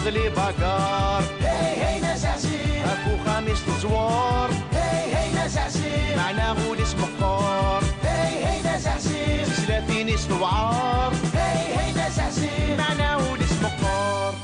تغلي باكار. هي هي ناس عشير اكو خامس الزوار. هي هي ناس عشير معنا غوليس مقار. هي هي ناس عشير 30 سنوعار. هي هي ناس عشير معنا غوليس مقار.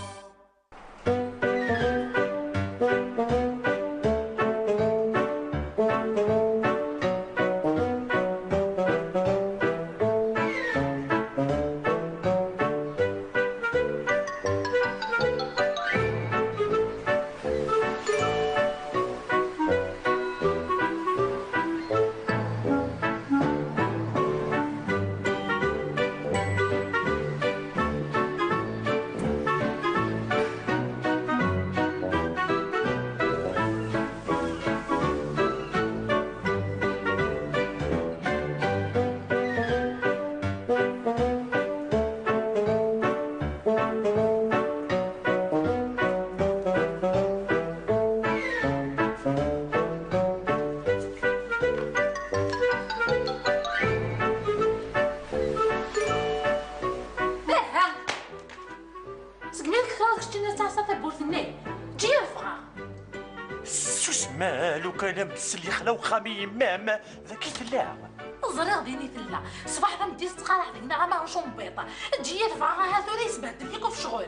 مالو كان مسلي خلا وخامي يمام ذاك يفلا الزريغ ديني فلا صباح غندي تقارع دينا ما نشوم بيضه تجي رفعها هاتو لي يسبهدل فيكم في شغل.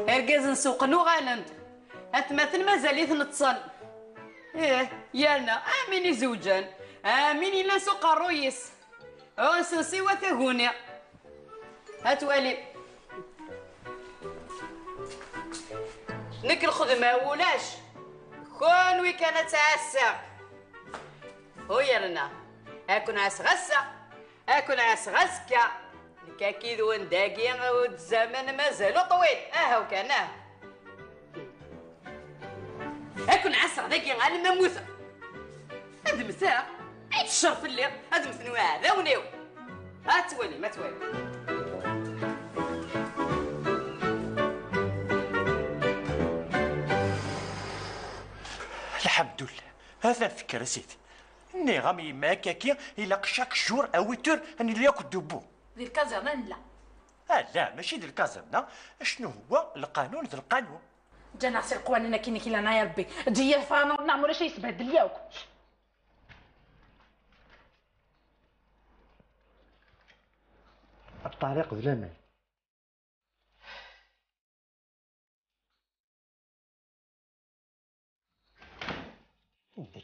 اركز نسوق نوغالند اثمثل مازاليت نتصل. يالنا امين زوجان امين الا سوق الرويس ونسنسي وثهوني هاتوالي نك الخدمة ولاش كون وي كانت عسا ويرنا اكون عس غسا اكون عس غسكا الكاكيد ونداقي والزمن مازالو طويل اهو كان اكون عس غداقي غالي مموثة هاد مساء عيد الشر في الليل هاد مثنوا هذا ونيو هاتوالي ما توالي. الحمد لله هذا الفكرة سيدي اني غامي ماكاكي الى شاك جور او تور اني اللي ياكل دبو ديال الكازرنه لا لا ماشي ديال الكازرنه شنو هو القانون ذا القانون جانا سير قوانينا كيني كيلانا يا ربي تجي فانا نعمل شي يسبهدل لياك الطريق ظلمه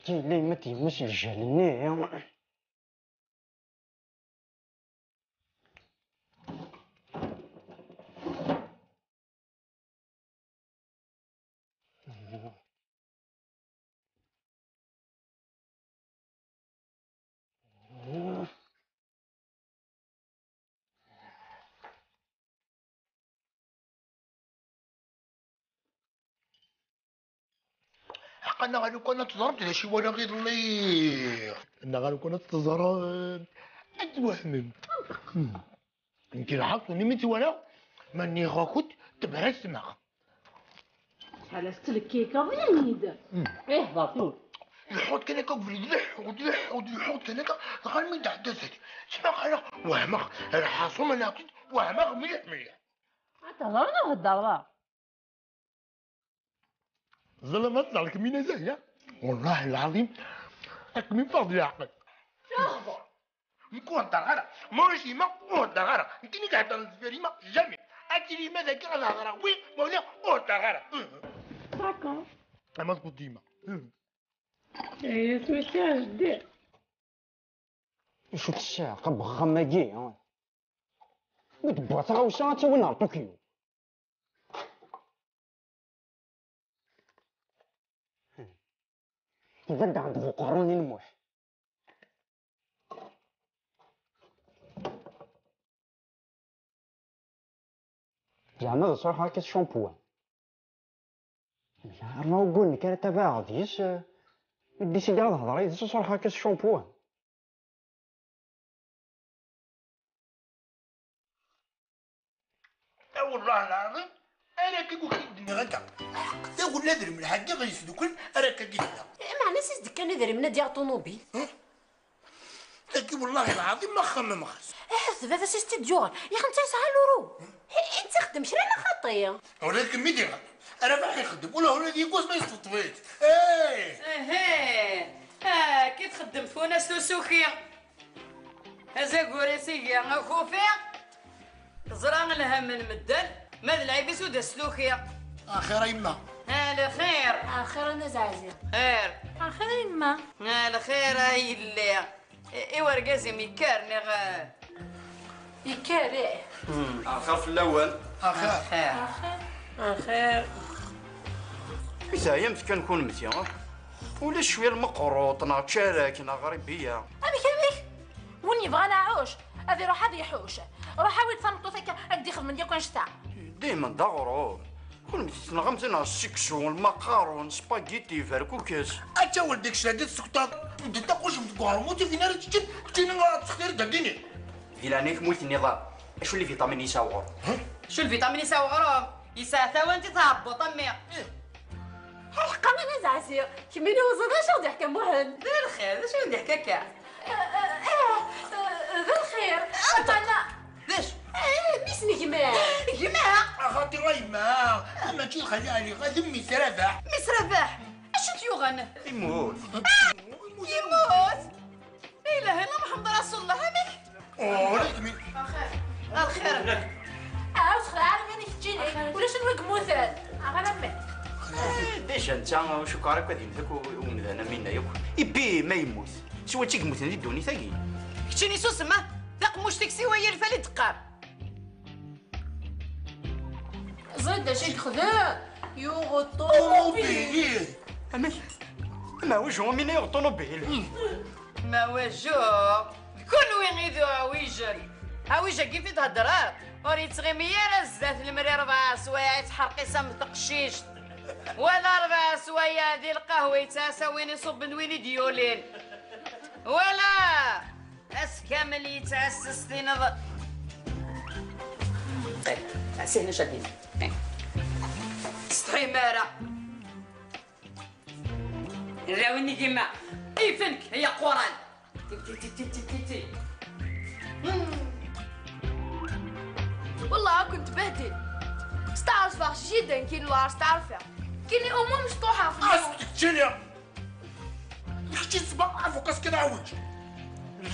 كاين اللي ما تيمش الجهل انا غادي كون تضربت هذا شي ولا غير الله انا غادي كون تضرب اتوهم يمكن عاقوني متي وانا ماني غاكوت تبرز سماخ حلست لك كيكه وليد ايه باطول الحوت كان هكا وليد الحوت كان هكا غير من تحت دازتي سماخ انا وهمخ انا حاصوم انا كنت وهمخ مليح تهضرنا هالضربه ظلمت على الكمينة زاهية والله العظيم من فضل عقلك شهبة نكون تغرق ماشي ما قوت تغرق انتني قاعد نزفيري ما جامي اكلي ماذا كان تغرق وي مولا قوت تغرق داكور اما تقول ديما ايه سويتي جدي شو الساعة قبل خماجي متبوطة غوشة وين طوكيو يبدا عند فقروني الموح زعما صراحة كاس شامبوان ما نقول لك انا تبع غاديش ودي سيدي غاد هضري صراحة كاس شامبوان والله العظيم انا كيقول لك الدنيا غدا تقول نادر من حاجه غيسدو كل انا كنقول لها معنى سيس كان نادر من ديال طونوبيل كي والله العظيم ما خمم خاص. حسب هذا سي ستيديون يا اخي 9 يورو. انت خدم شرا لا خطيه. ولكن مين يدير؟ انا ما حيخدم ولا هو اللي يقوس ما يستطويت. كي تخدم فونا سوسوكيا هذا كوريسيكيا غاكوفيا زران لها من مدن ماذا العيبس ودا سلوكيا اخيرا يما على خير اخيرا نزعزع خير اخيرا يما على خير هاي اللي ايوا رقازي ميكارني يكاري اخر في الاول. اخير خير إذا يمت كنكون مزيان ولا شويه المقروط نا تشارك نا غريبيه. اميك وين يبغى نعوش هذه روح هذه يحوش روح حاول تفرطو فيك ادي خدمه ديالك ونشتا ديما دغرو كل ما تنغمزنا السكسو المقارون سباغيتي فاركوكاس. انت ولدك شادت السكتات انت تقولش متقارموتي في نار تشد كنتي تختار دقيني فيلانيك موت النظام شو اللي فيتامين يساوغر شو الفيتامين يساوي غرام يساعتا وانت تهبط امي حلقه انا نزعزع كمين هو زاد شو ضحك مهند دير الخير شو ندير هكاكا ذا الخير انا ليش باسمي جماعه جماعه اخاطي غيما اما تي خلاني غادمي سرافح مس رباح اش تيوغن يموت. يموت لا اله الا محمد رسول الله امك ولكن مين الخير عاوز خلع منك تجيني ولا شنو موثال غنمي ديجا انت وشو كارك غادي يمدك ومذانا منا ياك يبي ما يموت سوا تيك موت ندي دوني ثاقي كتشيني سوسمه داق موش تكسي وهي الفالي دقار زيد شي خذا يوغطو طوموبيل ما وجهه من الطوموبيل ما وجو كل وين يدو عويجل عويجل كيف تهدرات وريت غمية الزات المري 4 سوايع تحرقي سم تقشيش ولا 4 سوايع دي القهوة يتاسا وين يصب وين ديولين ولا اس كامل يتاسس في نظر طيب سهنا شديد سطحي مارا راوني كيما ايفنك هي قران تي والله كنت بهدل استعرف جدا كي نوار استعرفها كيني امور مشطوحه في اسكت تشيليا يحكي صباح عفو كاس كده عوج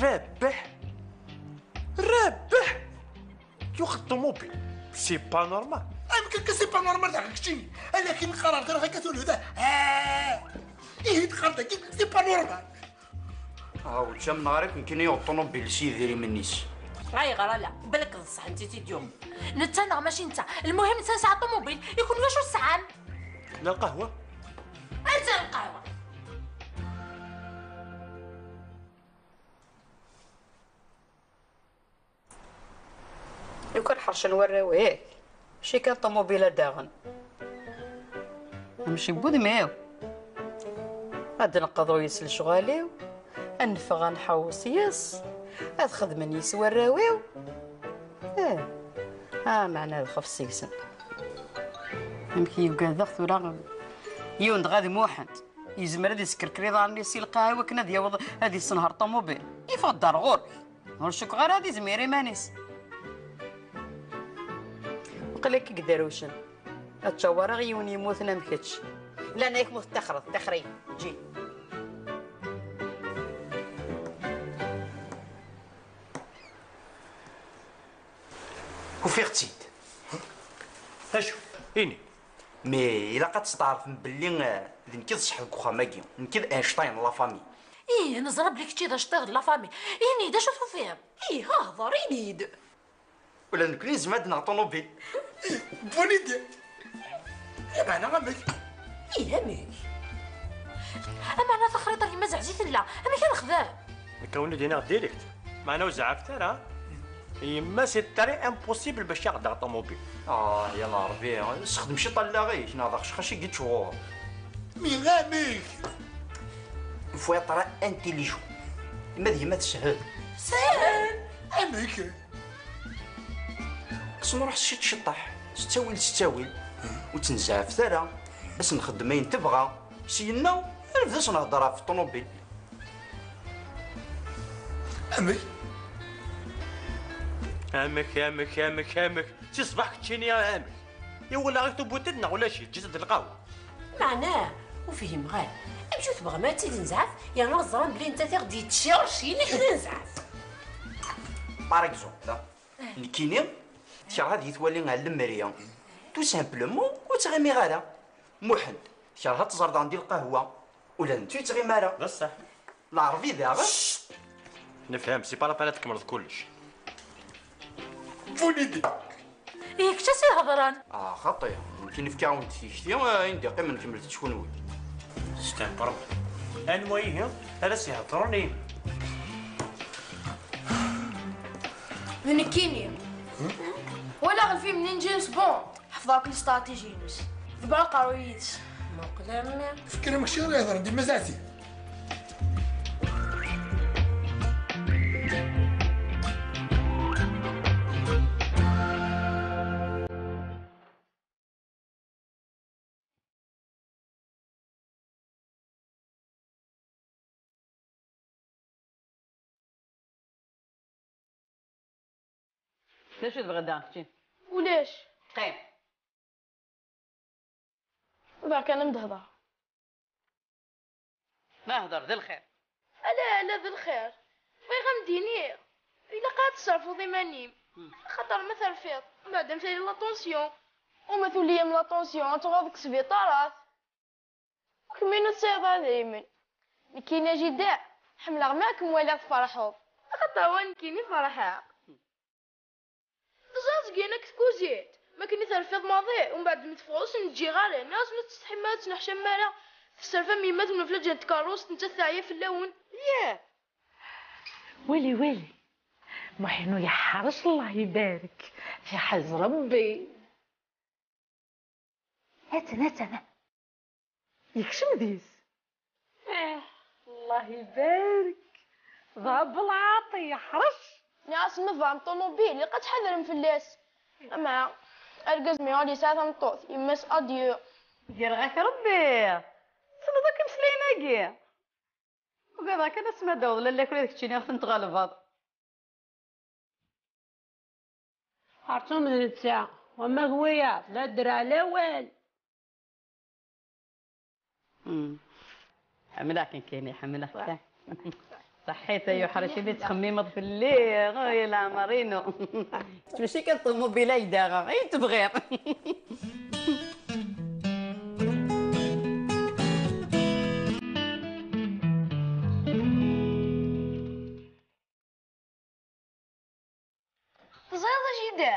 رابح ياخذ الطوموبيل سي با نورمال. يمكن كسي با نورمال تاعك كشتيني لكن قررت انا كتقول هذا ايه دخلت سي با نورمال هاو جا من نهارك يمكن ياخذ الطوموبيل سي ديري من نيس غاي غرا لا بالك الصح انت تيديوم نتا ماشي انت المهم انت ساعه الطوموبيل يكون واش السعان لا القهوه انت القهوه يكون حرش نوريو هيك شي كان طوموبيله داغن نمشي بود ماو غادي نقضوا يسل شغاليو انفغ نحوس ياس هاد خدمه نيس وراويو معنا الخف سيسن يمكن يبقى ضغط ولا يوند غادي موحد يزمر هادي سكر كريضه نيسي القهوه كنا ديال هادي السنهار طوموبيل يفضل غور نرشك غير هادي زميري مانيس قلك كداروشن التصور غيون يموت انا مكتش لا انا يموت تخري جي وفي اختيد اشوف إني مي إلا قد تعرف بلي نكذ صحابك وخاماكي نكذ اينشتاين لا فامي ايه نزرب لك شي دا شطيغ لا فامي ايه دا شوفو فيهم ايه هضر ينيد ولا نكون زماد نا طوموبيل بونيدي انا غمك ايه اميك اما انا تخريطه كيما زعزيت لا اما كان خذاه كون دينا ديريكت معنا وزعفت انا يما سي تري امبوسيبل باش ياخذ الطوموبيل يا نهار بيه استخدم شي طلاغيش ناضخش خاشي قيت شغور مين غامك فوا طرا انتيليجون ما ديما تسهل امك خصنا نروح شي تشطح ستاويل وتنزعف ثرا باش نخدم اين تبغى سينا نبداش نهضر في الطوموبيل امك امك سي صباحك تشيني يا امك. يا ولا غير تبوتدنا ولا شي جسد القهوه. معناه وفيه مغال امشيو تبغى ما تزيد نزعف يا نظرا بلي انت تغدي تشيرشي لك نزعف. باغ اكزومبل نكيني تكره يتولي على المريم تو سامبلومون وتغيمي غادا محد تكره تزرد ديال القهوه ولا نتو تغيمي مالا بصح العربي دابا نفهم سي با لابان تكمل كلش. فوليدي ياك تاسي هضران. خطيه يمكن في كاونت شتي عندي قيمه نكمل تشكون استنبر المهم هذا سيهضروني. نكيني ولا غير فيلم منين جيمس بوند حفظاك الاستراتيجي نس دبر قرويس مقلم فكر ماشي غير يهضر عندي مزعتي. شنو تبغى اختي؟ ولاش قيم ذاك انا مدهضر ما هضر ذا الخير. لا ذا الخير بغي غمديني الا قاعد تصرفوا ضمانيم خاطر مثل فيض بعد مثل لاطونسيون ومثل ليا من لاطونسيون تغوضك سبيطارات كمينو تصيدا دايما كاينه جدا حمله معاكم ولا تفرحوا خاطر وين كايني فرحه زاز كينك تكوزيت ما كني ترفض ماضي ومن بعد متفوس نجي غير الناس ما تستحمات نحشم مالا في السرفه ميمات من فلجة كاروس انت ثاعيه في اللون ياه ويلي محنو يحرش الله يبارك في حز ربي. هاتنا يكشم ديس. الله يبارك ضرب العاطي يحرش. ناس مفهم طوموبيل قد حذر من فلاس اما ارقز ميولي ساعه مطوط يمس اديو دير غاك ربي صدق مسلينا كاع وقال كان اسمع داود لا كل داك تشيني خفت نتغلب عرفتو من الساعة وما هويا لا درا لا وال. حملها كان كاينه حملها صحيت يا حرشيدي تخميمض في الليل يا العمرينو ماشي كطوموبيله يداغا غير تبغير. زيادة جدا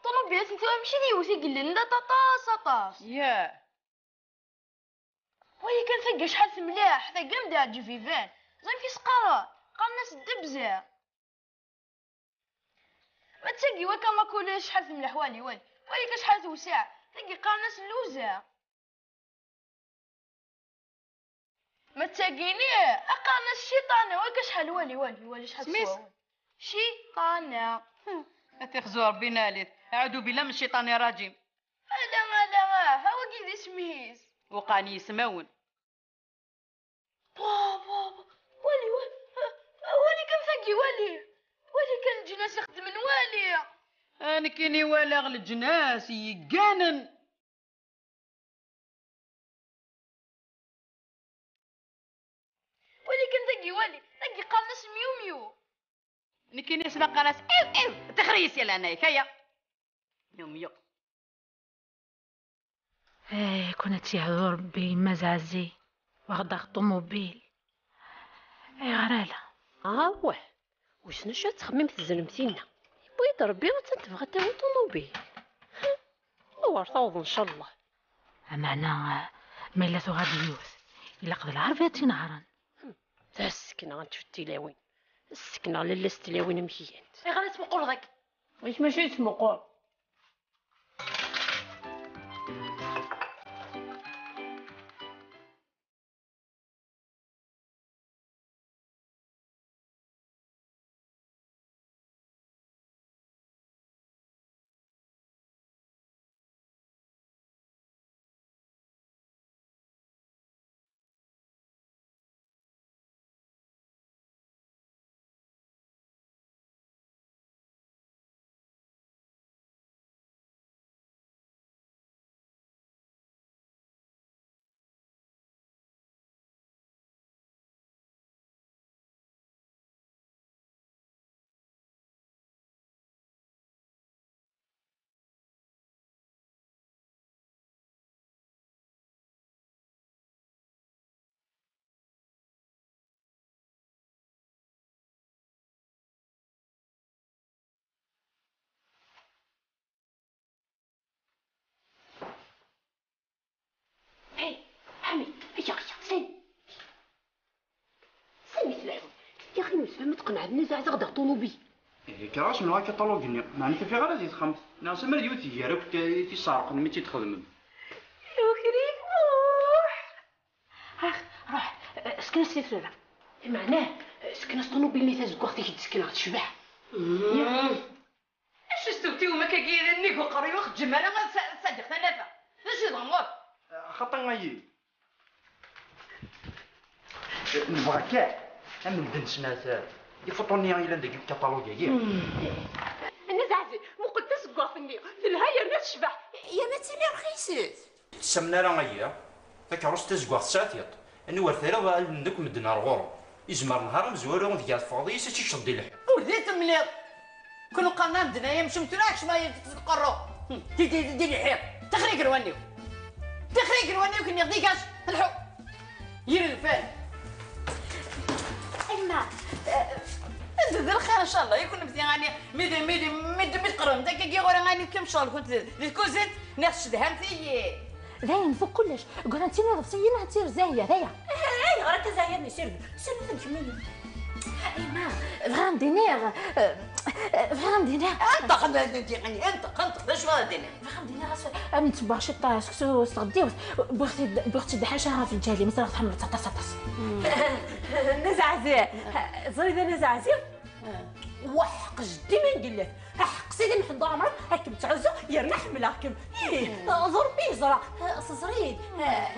طوموبيلات انت ماشي ديوتي قل لنا طاطاس ياه وهي كان ثقة شحال ملاح ثقة مدار جفيفان زين في سقارة قال الناس الدبزة ما تسقي وكا ما كل شحال ملاح والي كشحال توسع ثقي قال الناس اللوزة ما تسقيني قال الناس الشيطانة وكا شحال والي شحال سميس شيطانة تخزو ربي ناليت اعوذ بالله من الشيطان الرجيم. لا هو كي اسمهيز وقاني يسمون بابا والي كم ثقي والي كان الجناس يخدم من والي انا كيني ولا غل الجناس يقانن والي كان ثقي قال ناس ميو نكيني سبق ناس ايو تخريس يا انا هيا ميو كنت يا ربي مزازي واخدة الطوموبيل غراله واه وشنو شو تخمم تزلمتينا بغيت ربي وتنتبغى تاوي طوموبيل ورثوض ان شاء الله. معنا ميلاتو غادي يوث الا قضى العربية نهارا تا السكنة غنتشوف التلاوين السكنة لالا ستلاوين مكيانت غادي تمقول ذاك واش ماشي تمقور مثل عون يا اخي نفهم تقنع النزاع غدا طونوبي كراش من هاكا طلوقني ما انت في غير زيد خمس ناس مريو تيجارك تيسارق مي تيتخدم وكريم روح روح سكن السلسله معناه سكن الطونوبيل اللي تزق وقتك تسكنها تشبح اش استوتي وما كاين نيكو قريو خدم انا صدق ثلاثه اش ضمور خاطر غايي نبغى كاع من دنس ناس يفطوني الى ديك الكتالوج ياك النزاع مو قلت تسق فيني في الهايه الناس تشبح يا ما تسمي رخيصات سمنا راه غايا فكروس تزقوا ساعتيط اني ورثيرا عندك مدنا الغور يزمر نهار مزورو ديال فاضي سيتي شدي الحب ولديت مليط كل قناه مدنايا مش متراكش ما تقرو دير الحيط تخريق روانيو كني غديكاش الحو يري الفال ايما انت الخير ان شاء الله يكون مزيان ميدي تقرن داك كي غورا غاني كم شغل كنت الكوزيت ناس شدهمتي زين فوق كلش قول انت نظف سينا تصير زاهيه ذيا هاي راك زاهيني سير تمشي ايما فغام دينير فغام دينير انت قنت باش غاديني فغام دينير امن تبع شي طاس كسو استغديو بغيت دحاشه في الجالي مثلا تحمل تطاس نزعزع زريده نزعزع وحق جدي ما نقول لك حق سيدي محمد عمرك هاك بتعوزو يرنا حملاكم ضربي زرا زريد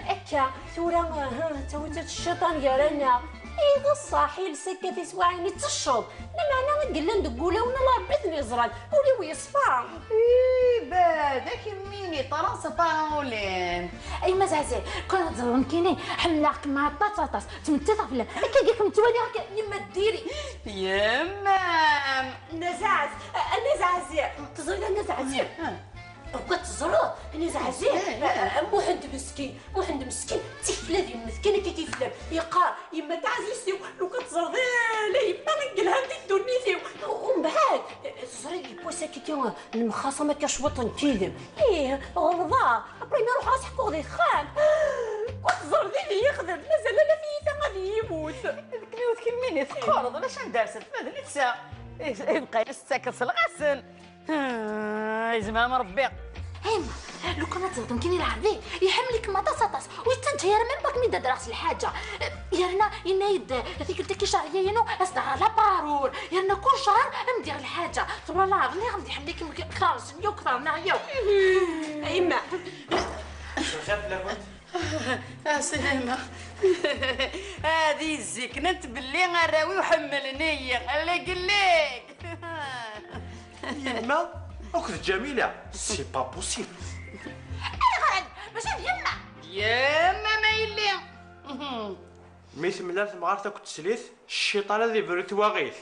هكا ثورة تويت الشيطان قالنا إيه الصاحي لسكة سواعيني تشرب لما أنا نقول ندقوله ونا لا بإذن زران ولي ويصفى إيه باداك ميني طراسة باولين اي مزعزع كون تظلمكيني حملاك مع الطاطاطاس تمتي طفله كيجيكم توالي هكا يما ديري يما نزعز تزريد نزعزع وكتزرد نزعزع مو حد مسكين تفلا ديال مسكينه كي تفلا يقار يما تعزيسيو لو كتزرد لا يما نقلها انت دونيتيو ومن بعد تزريد البوسه كي المخاصمه كشوط كيدم غلظه ابري ما نروح نسحقو غادي خان كتزردي لي يخدم مازال لا فيه غادي يموت كنيوت كلميني تقرض علاش ندارست فهاد لسا يبقى يستاكس الغسل زعما ربي هيما لو كان تظلمكيني العربي يحملك ما طاطاطاس ويتنت يا من باك ميدا دراس الحاجه يرنا ينايد هذيك قلت لك شهريه ينو اصدق على بارور يرنا كل شهر ندير الحاجه والله غادي يحملك خلاص نيو كثر نعيو ايما خاف لا كنت سلامة هذه الزكنت باللي غراوي وحملني الله يقلك يما اخت جميله سي با بوسيبل انا غاد ماشي يما ما يلي ميت ملات مغارتك تسليت الشيطان الذي بريت واغيث